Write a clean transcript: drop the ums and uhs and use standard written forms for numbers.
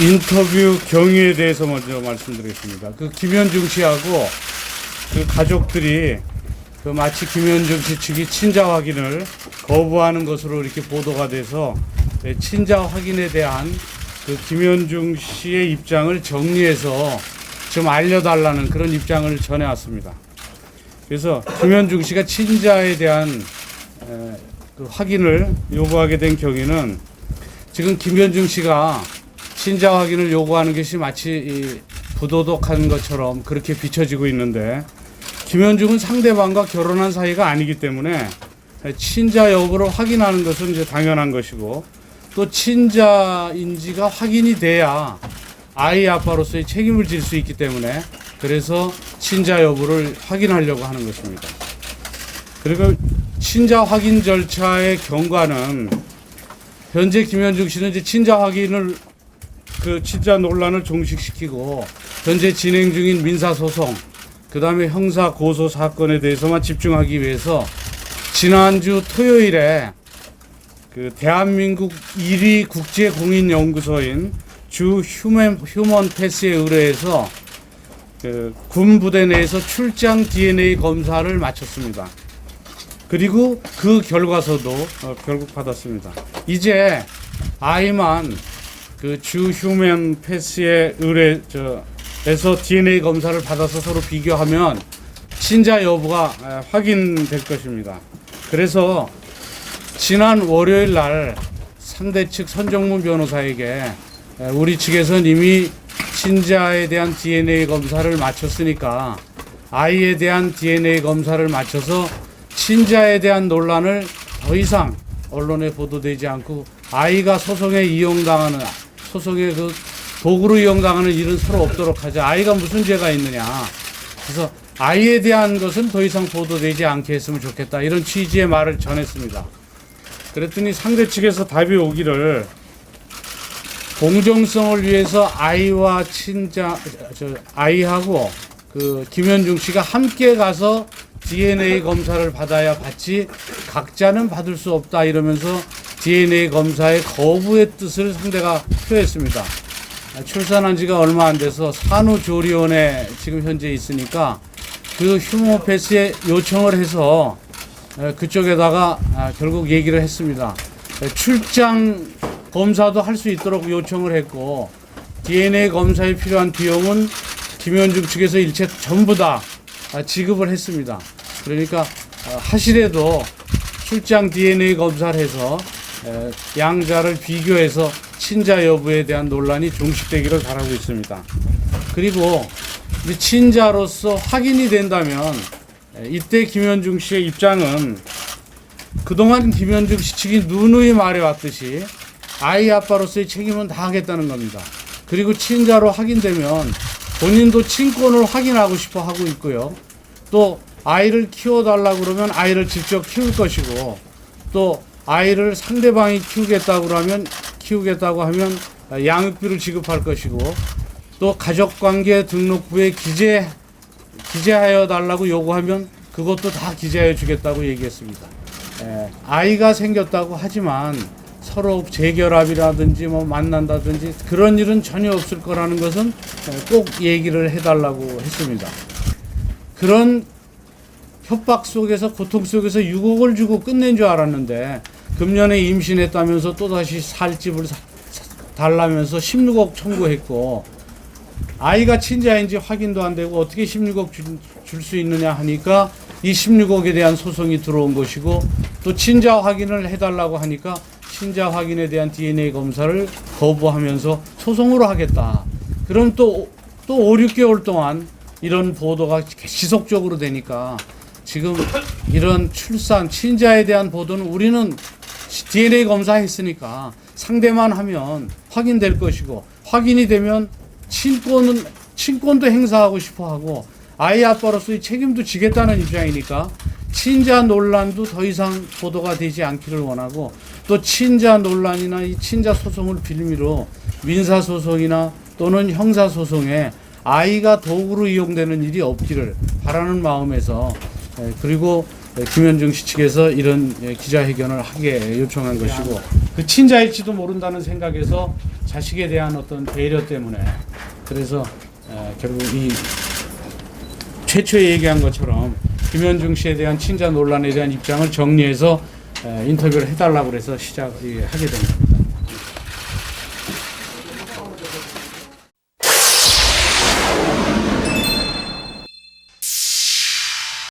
인터뷰 경위에 대해서 먼저 말씀드리겠습니다. 그 김현중 씨하고 그 가족들이 그 마치 김현중 씨 측이 친자 확인을 거부하는 것으로 이렇게 보도가 돼서 친자 확인에 대한 그 김현중 씨의 입장을 정리해서 좀 알려달라는 그런 입장을 전해왔습니다. 그래서 김현중 씨가 친자에 대한 그 확인을 요구하게 된 경위는 지금 김현중 씨가 친자 확인을 요구하는 것이 마치 부도덕한 것처럼 그렇게 비춰지고 있는데, 김현중은 상대방과 결혼한 사이가 아니기 때문에 친자 여부를 확인하는 것은 이제 당연한 것이고, 또 친자인지가 확인이 돼야 아이 아빠로서의 책임을 질 수 있기 때문에 그래서 친자 여부를 확인하려고 하는 것입니다. 그리고 친자 확인 절차의 경과는 현재 김현중 씨는 이제 친자 확인을 그 친자 논란을 종식시키고 현재 진행 중인 민사소송, 그 다음에 형사 고소 사건에 대해서만 집중하기 위해서 지난주 토요일에 그 대한민국 1위 국제공인연구소인 주 휴먼 패스에 의뢰해서 그 군 부대 내에서 출장 DNA 검사를 마쳤습니다. 그리고 그 결과서도 결국 받았습니다. 이제 아이만 그 주 휴먼 패스에 의뢰해서 DNA 검사를 받아서 서로 비교하면 친자 여부가 확인될 것입니다. 그래서 지난 월요일 날 상대 측 선정문 변호사에게 우리 측에서는 이미 친자에 대한 DNA 검사를 마쳤으니까 아이에 대한 DNA 검사를 마쳐서 친자에 대한 논란을 더 이상 언론에 보도되지 않고 아이가 소송에 그 도구로 이용당하는 일은 서로 없도록 하자. 아이가 무슨 죄가 있느냐. 그래서 아이에 대한 것은 더 이상 보도되지 않게 했으면 좋겠다. 이런 취지의 말을 전했습니다. 그랬더니 상대 측에서 답이 오기를 공정성을 위해서 아이와 아이하고 그 김현중 씨가 함께 가서 DNA 검사를 받아야 받지 각자는 받을 수 없다 이러면서 DNA 검사의 거부의 뜻을 상대가 표했습니다. 출산한 지가 얼마 안 돼서 산후조리원에 지금 현재 있으니까 그 휴머패스에 요청을 해서 그쪽에다가 결국 얘기를 했습니다. 출장 검사도 할 수 있도록 요청을 했고 DNA 검사에 필요한 비용은 김현중 측에서 일체 전부 다 지급을 했습니다. 그러니까 하시래도 출장 DNA 검사를 해서 양자를 비교해서 친자 여부에 대한 논란이 종식되기를 바라고 있습니다. 그리고 친자로서 확인이 된다면 이때 김현중 씨의 입장은 그동안 김현중 씨 측이 누누이 말해왔듯이 아이 아빠로서의 책임은 다 하겠다는 겁니다. 그리고 친자로 확인되면 본인도 친권을 확인하고 싶어 하고 있고요. 또 아이를 키워달라고 그러면 아이를 직접 키울 것이고, 또 아이를 상대방이 키우겠다고 하면 양육비를 지급할 것이고, 또 가족관계 등록부에 기재하여 달라고 요구하면 그것도 다 기재해 주겠다고 얘기했습니다. 아이가 생겼다고 하지만 서로 재결합이라든지 뭐 만난다든지 그런 일은 전혀 없을 거라는 것은 꼭 얘기를 해달라고 했습니다. 그런 협박 속에서 고통 속에서 6억을 주고 끝낸 줄 알았는데 금년에 임신했다면서 또다시 살 집을 달라면서 16억 청구했고, 아이가 친자인지 확인도 안 되고 어떻게 16억 줄 수 있느냐 하니까 이 16억에 대한 소송이 들어온 것이고, 또 친자 확인을 해달라고 하니까 친자 확인에 대한 DNA 검사를 거부하면서 소송으로 하겠다. 그럼 또 5, 6개월 동안 이런 보도가 지속적으로 되니까 지금 이런 출산, 친자에 대한 보도는 우리는 DNA 검사했으니까 상대만 하면 확인될 것이고, 확인이 되면 친권도 행사하고 싶어 하고 아이 아빠로서의 책임도 지겠다는 입장이니까 친자 논란도 더 이상 보도가 되지 않기를 원하고, 또 친자 논란이나 이 친자 소송을 빌미로 민사소송이나 또는 형사소송에 아이가 도구로 이용되는 일이 없기를 바라는 마음에서, 그리고 김현중 씨 측에서 이런 기자회견을 하게 요청한 것이고, 그 친자일지도 모른다는 생각에서 자식에 대한 어떤 배려 때문에 그래서 결국 이 최초에 얘기한 것처럼 김현중 씨에 대한 친자 논란에 대한 입장을 정리해서 인터뷰를 해달라고 그래서 시작하게 된 겁니다.